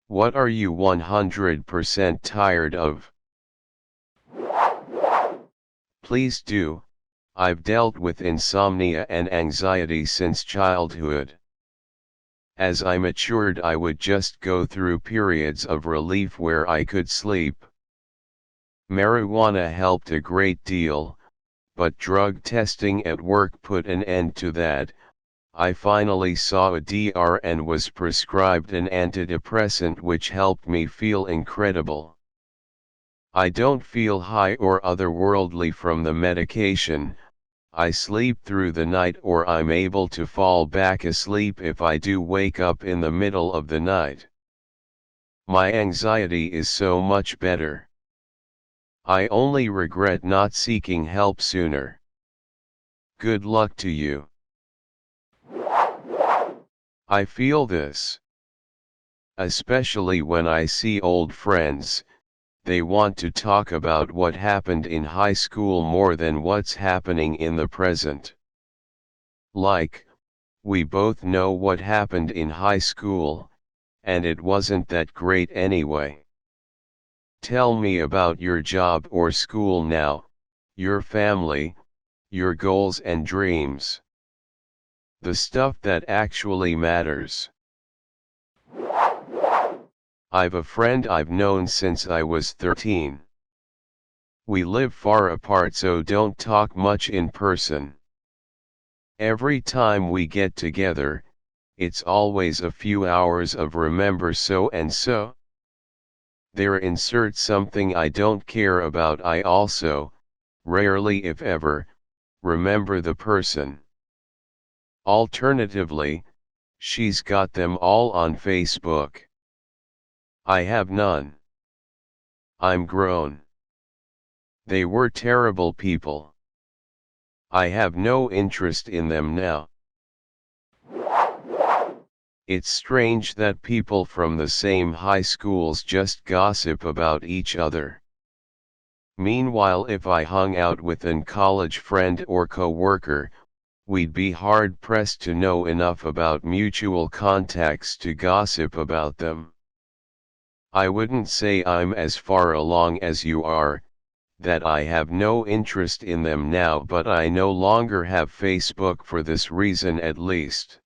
What are you 100% tired of? Please do. I've dealt with insomnia and anxiety since childhood. As I matured, I would just go through periods of relief where I could sleep. Marijuana helped a great deal, but drug testing at work put an end to that. I finally saw a DR and was prescribed an antidepressant which helped me feel incredible. I don't feel high or otherworldly from the medication. I sleep through the night, or I'm able to fall back asleep if I do wake up in the middle of the night. My anxiety is so much better. I only regret not seeking help sooner. Good luck to you. I feel this. Especially when I see old friends, they want to talk about what happened in high school more than what's happening in the present. Like, we both know what happened in high school, and it wasn't that great anyway. Tell me about your job or school now, your family, your goals and dreams. The stuff that actually matters. I've a friend I've known since I was 13. We live far apart, so don't talk much in person. Every time we get together, it's always a few hours of remember so and so. There insert something I don't care about. I also, rarely if ever, remember the person. Alternatively, she's got them all on Facebook. I have none. I'm grown. They were terrible people. I have no interest in them now. It's strange that people from the same high schools just gossip about each other. Meanwhile, if I hung out with an college friend or co-worker, we'd be hard-pressed to know enough about mutual contacts to gossip about them. I wouldn't say I'm as far along as you are, that I have no interest in them now, but I no longer have Facebook for this reason at least.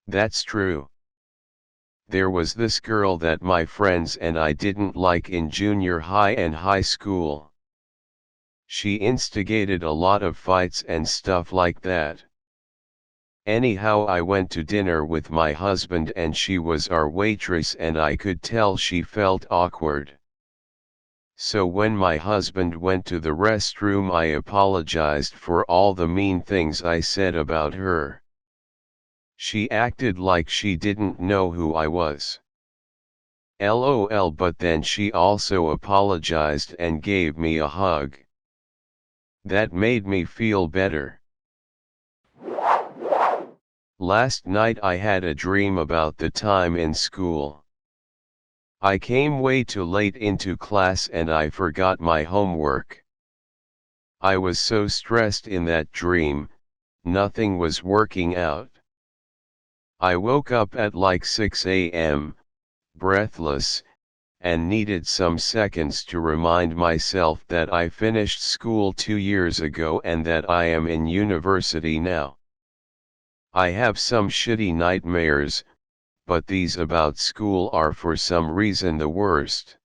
That's true. There was this girl that my friends and I didn't like in junior high and high school. She instigated a lot of fights and stuff like that. Anyhow, I went to dinner with my husband and she was our waitress, and I could tell she felt awkward. So when my husband went to the restroom, I apologized for all the mean things I said about her. She acted like she didn't know who I was. LOL, but then she also apologized and gave me a hug. That made me feel better. Last night I had a dream about the time in school. I came way too late into class and I forgot my homework. I was so stressed in that dream, nothing was working out. I woke up at like 6 a.m., breathless, and needed some seconds to remind myself that I finished school 2 years ago and that I am in university now. I have some shitty nightmares, but these about school are for some reason the worst.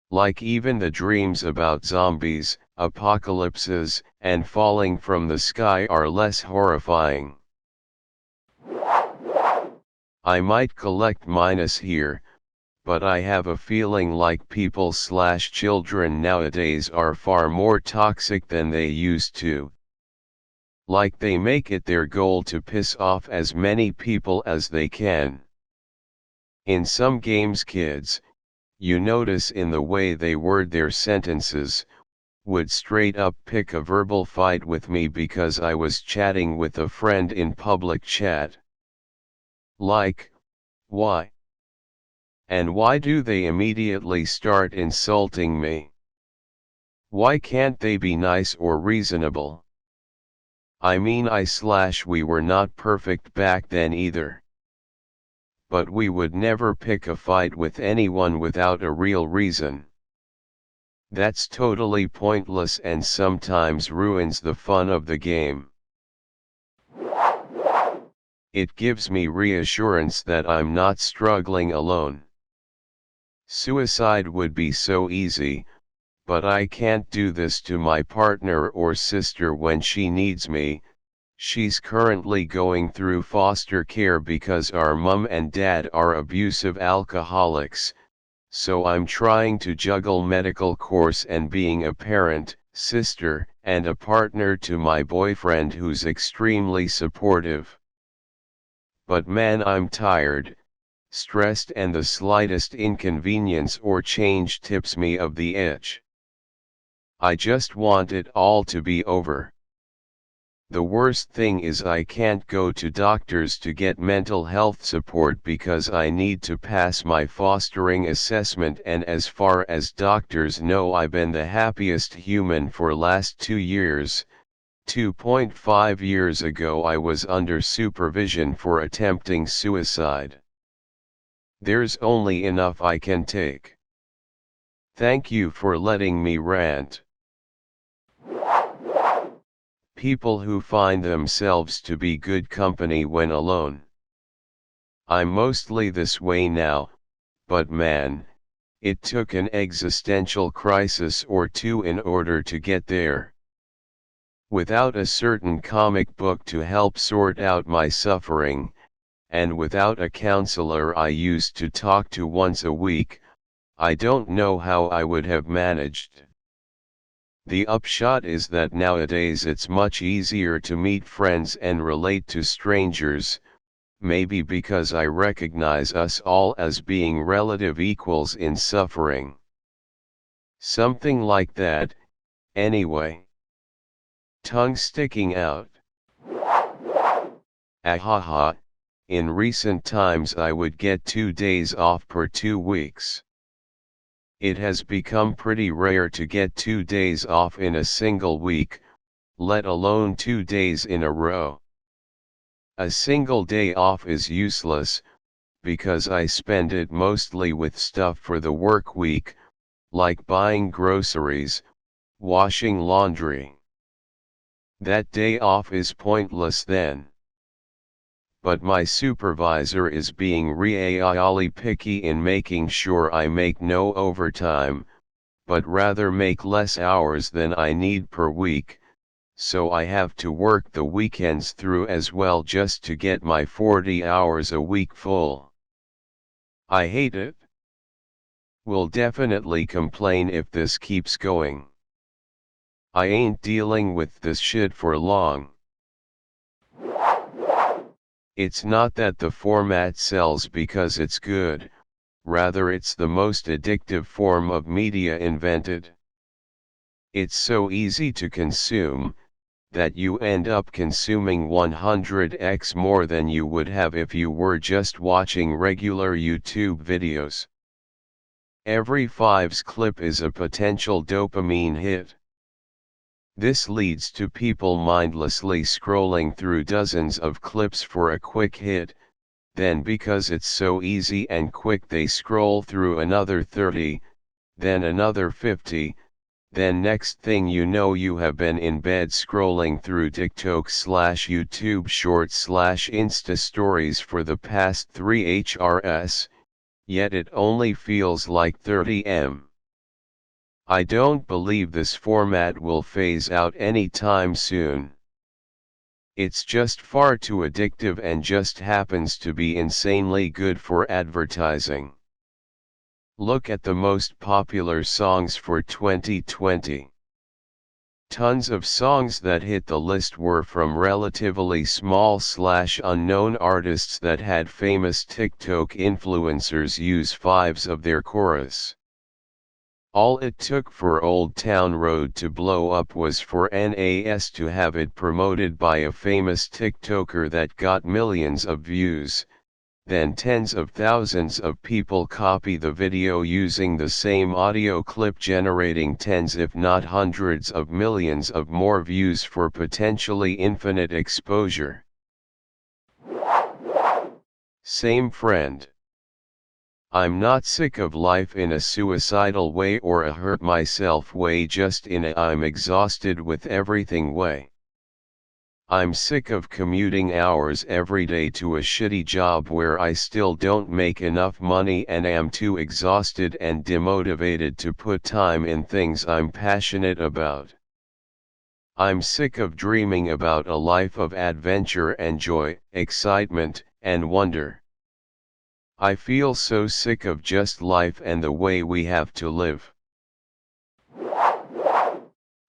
Like even the dreams about zombies, apocalypses, and falling from the sky are less horrifying. I might collect minus here, but I have a feeling like people/children nowadays are far more toxic than they used to. Like they make it their goal to piss off as many people as they can. In some games, kids, you notice in the way they word their sentences, would straight up pick a verbal fight with me because I was chatting with a friend in public chat. Like, why? And why do they immediately start insulting me? Why can't they be nice or reasonable? I mean, we were not perfect back then either. but we would never pick a fight with anyone without a real reason. That's totally pointless and sometimes ruins the fun of the game. It gives me reassurance that I'm not struggling alone. Suicide would be so easy, but I can't do this to my partner or sister when she needs me. She's currently going through foster care because our mum and dad are abusive alcoholics, so I'm trying to juggle medical course and being a parent, sister, and a partner to my boyfriend who's extremely supportive. But man, I'm tired, stressed, and the slightest inconvenience or change tips me of the edge. I just want it all to be over. The worst thing is I can't go to doctors to get mental health support because I need to pass my fostering assessment, and as far as doctors know I've been the happiest human for last 2 years. 2.5 years ago I was under supervision for attempting suicide. There's only enough I can take. Thank you for letting me rant. People who find themselves to be good company when alone. I'm mostly this way now, but man, it took an existential crisis or two in order to get there. Without a certain comic book to help sort out my suffering, and without a counselor I used to talk to once a week, I don't know how I would have managed. The upshot is that nowadays it's much easier to meet friends and relate to strangers, maybe because I recognize us all as being relative equals in suffering. Something like that, anyway. Tongue sticking out. Ahaha, in recent times I would get 2 days off per 2 weeks. It has become pretty rare to get 2 days off in a single week, let alone 2 days in a row. A single day off is useless, because I spend it mostly with stuff for the work week, like buying groceries, washing laundry. That day off is pointless then. But my supervisor is being really picky in making sure I make no overtime, but rather make less hours than I need per week, so I have to work the weekends through as well just to get my 40 hours a week full. I hate it. Will definitely complain if this keeps going. I ain't dealing with this shit for long. It's not that the format sells because it's good, rather it's the most addictive form of media invented. It's so easy to consume, that you end up consuming 100x more than you would have if you were just watching regular YouTube videos. Every 5's clip is a potential dopamine hit. This leads to people mindlessly scrolling through dozens of clips for a quick hit, then because it's so easy and quick they scroll through another 30, then another 50, then next thing you know you have been in bed scrolling through TikTok/YouTube Shorts/Insta Stories for the past 3 HRS, yet it only feels like 30 m. I don't believe this format will phase out anytime soon. It's just far too addictive and just happens to be insanely good for advertising. Look at the most popular songs for 2020. Tons of songs that hit the list were from relatively small/unknown artists that had famous TikTok influencers use 5s of their chorus. All it took for Old Town Road to blow up was for NAS to have it promoted by a famous TikToker that got millions of views, then tens of thousands of people copy the video using the same audio clip, generating tens if not hundreds of millions of more views for potentially infinite exposure. Same friend. I'm not sick of life in a suicidal way or a hurt myself way, just in a I'm exhausted with everything way. I'm sick of commuting hours every day to a shitty job where I still don't make enough money and am too exhausted and demotivated to put time in things I'm passionate about. I'm sick of dreaming about a life of adventure and joy, excitement, and wonder. I feel so sick of just life and the way we have to live.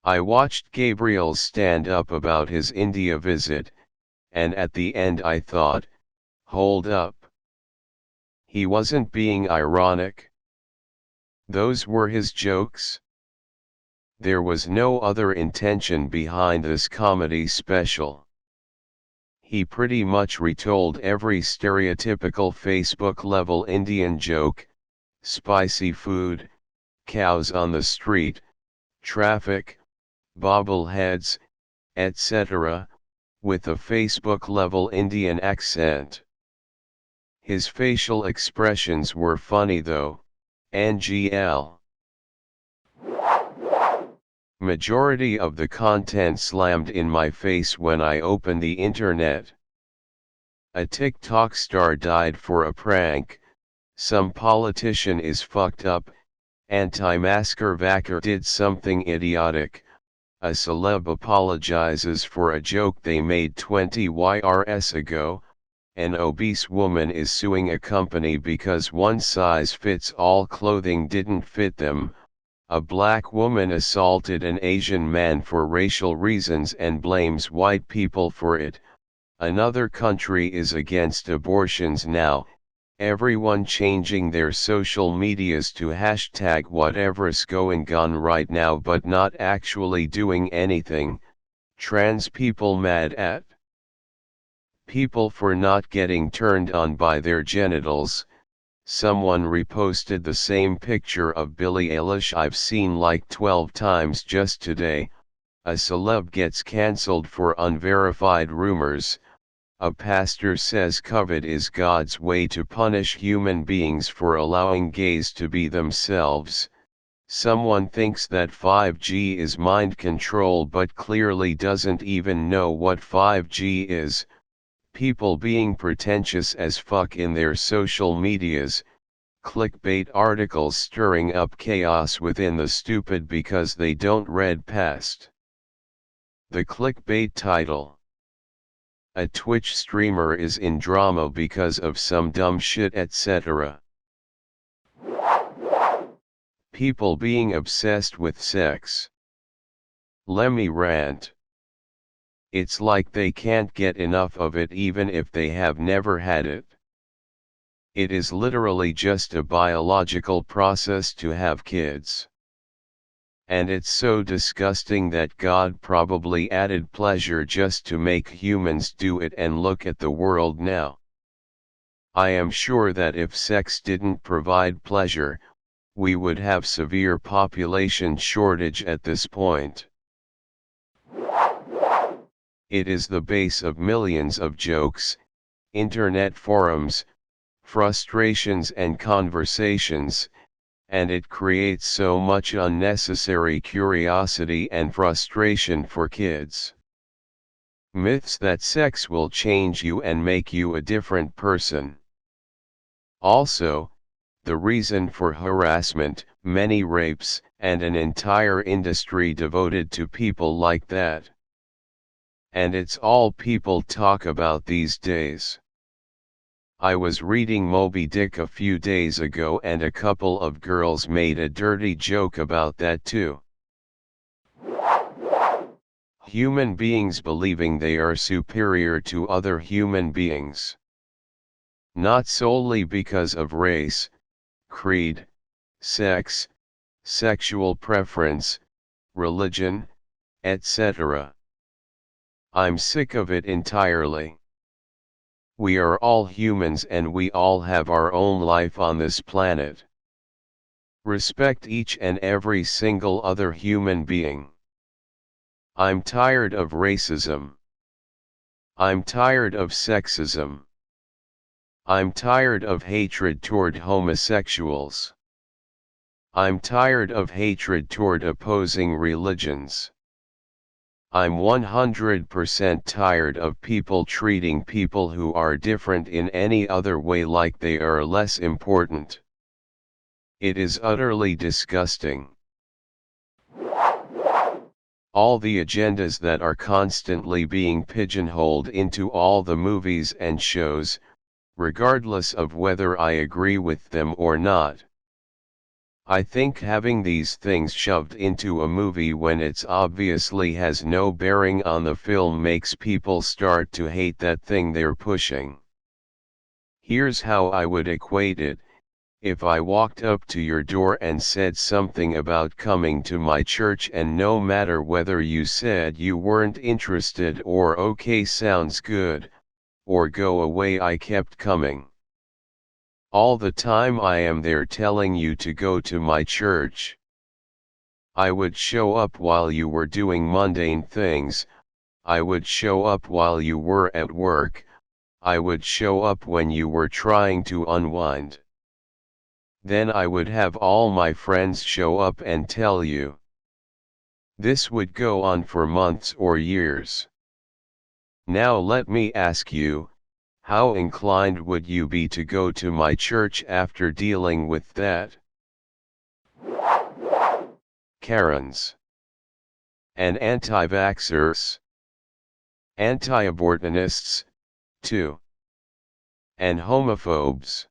I watched Gabriel's stand-up about his India visit, and at the end I thought, hold up. He wasn't being ironic. Those were his jokes. There was no other intention behind this comedy special. He pretty much retold every stereotypical Facebook-level Indian joke: spicy food, cows on the street, traffic, bobbleheads, etc., with a Facebook-level Indian accent. His facial expressions were funny though, NGL. Majority of the content slammed in my face when I opened the internet. A TikTok star died for a prank, some politician is fucked up, anti-masker vaxxer did something idiotic, a celeb apologizes for a joke they made 20 years ago, an obese woman is suing a company because one-size-fits-all clothing didn't fit them. A black woman assaulted an Asian man for racial reasons and blames white people for it. Another country is against abortions now. Everyone changing their social medias to hashtag whatever's going on right now but not actually doing anything. Trans people mad at people for not getting turned on by their genitals. Someone reposted the same picture of Billie Eilish I've seen like 12 times just today. A celeb gets cancelled for unverified rumors. A pastor says COVID is God's way to punish human beings for allowing gays to be themselves. Someone thinks that 5G is mind control but clearly doesn't even know what 5G is. People being pretentious as fuck in their social medias, clickbait articles stirring up chaos within the stupid because they don't read past the clickbait title. A Twitch streamer is in drama because of some dumb shit, etc. People being obsessed with sex. Lemme rant. It's like they can't get enough of it even if they have never had it. It is literally just a biological process to have kids. And it's so disgusting that God probably added pleasure just to make humans do it, and look at the world now. I am sure that if sex didn't provide pleasure, we would have severe population shortage at this point. It is the base of millions of jokes, internet forums, frustrations and conversations, and it creates so much unnecessary curiosity and frustration for kids. Myths that sex will change you and make you a different person. Also, the reason for harassment, many rapes, and an entire industry devoted to people like that. And it's all people talk about these days. I was reading Moby Dick a few days ago and a couple of girls made a dirty joke about that too. Human beings believing they are superior to other human beings. Not solely because of race, creed, sex, sexual preference, religion, etc. I'm sick of it entirely. We are all humans and we all have our own life on this planet. Respect each and every single other human being. I'm tired of racism. I'm tired of sexism. I'm tired of hatred toward homosexuals. I'm tired of hatred toward opposing religions. I'm 100% tired of people treating people who are different in any other way like they are less important. It is utterly disgusting. All the agendas that are constantly being pigeonholed into all the movies and shows, regardless of whether I agree with them or not. I think having these things shoved into a movie when it's obviously has no bearing on the film makes people start to hate that thing they're pushing. Here's how I would equate it: if I walked up to your door and said something about coming to my church, and no matter whether you said you weren't interested or okay sounds good, or go away, I kept coming. All the time I am there telling you to go to my church. I would show up while you were doing mundane things, I would show up while you were at work, I would show up when you were trying to unwind. Then I would have all my friends show up and tell you. This would go on for months or years. Now let me ask you, how inclined would you be to go to my church after dealing with that? Karens. And anti-vaxxers. Anti-abortionists, too. And homophobes.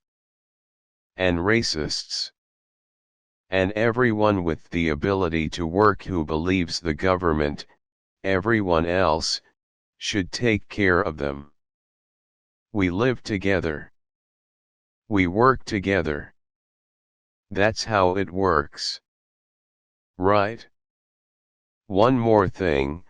And racists. And everyone with the ability to work who believes the government, everyone else, should take care of them. We live together. We work together. That's how it works. Right? One more thing,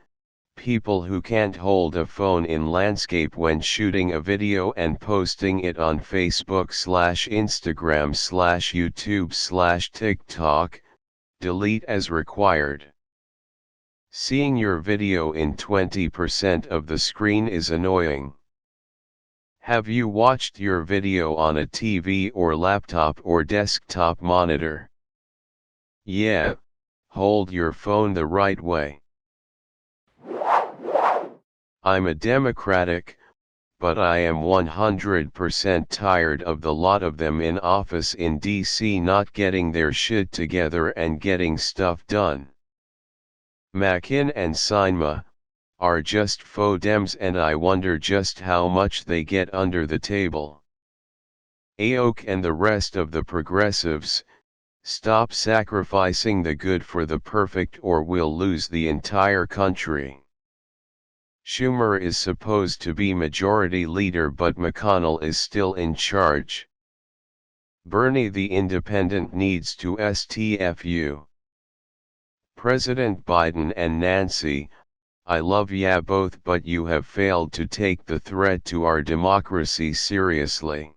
people who can't hold a phone in landscape when shooting a video and posting it on Facebook/Instagram/YouTube/TikTok, delete as required. Seeing your video in 20% of the screen is annoying. Have you watched your video on a TV or laptop or desktop monitor? Yeah, hold your phone the right way. I'm a Democratic, but I am 100% tired of the lot of them in office in DC not getting their shit together and getting stuff done. McCain and Sinema are just faux Dems, and I wonder just how much they get under the table. AOC and the rest of the progressives, stop sacrificing the good for the perfect or we'll lose the entire country. Schumer is supposed to be majority leader, but McConnell is still in charge. Bernie the independent needs to STFU. President Biden and Nancy, I love ya both, but you have failed to take the threat to our democracy seriously.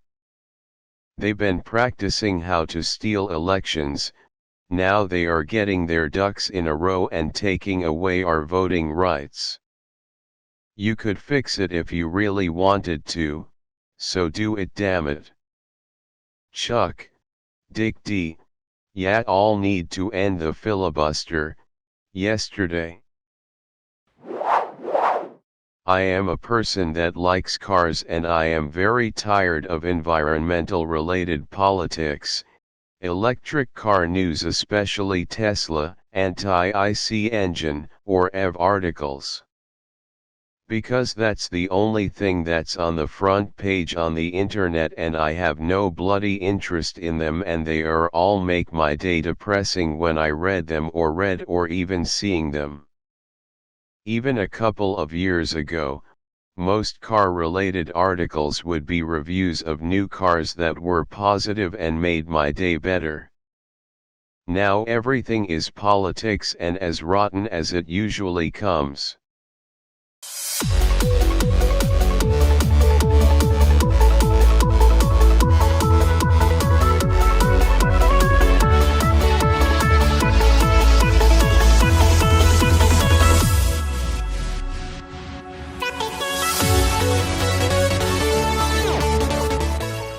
They've been practicing how to steal elections, now they are getting their ducks in a row and taking away our voting rights. You could fix it if you really wanted to, so do it, damn it. Chuck, Dick D, ya all need to end the filibuster, yesterday. I am a person that likes cars, and I am very tired of environmental related politics, electric car news, especially Tesla, anti-IC engine, or EV articles. Because that's the only thing that's on the front page on the internet, and I have no bloody interest in them, and they are all make my day depressing when I read them or even seeing them. Even a couple of years ago, most car-related articles would be reviews of new cars that were positive and made my day better. Now everything is politics, and as rotten as it usually comes.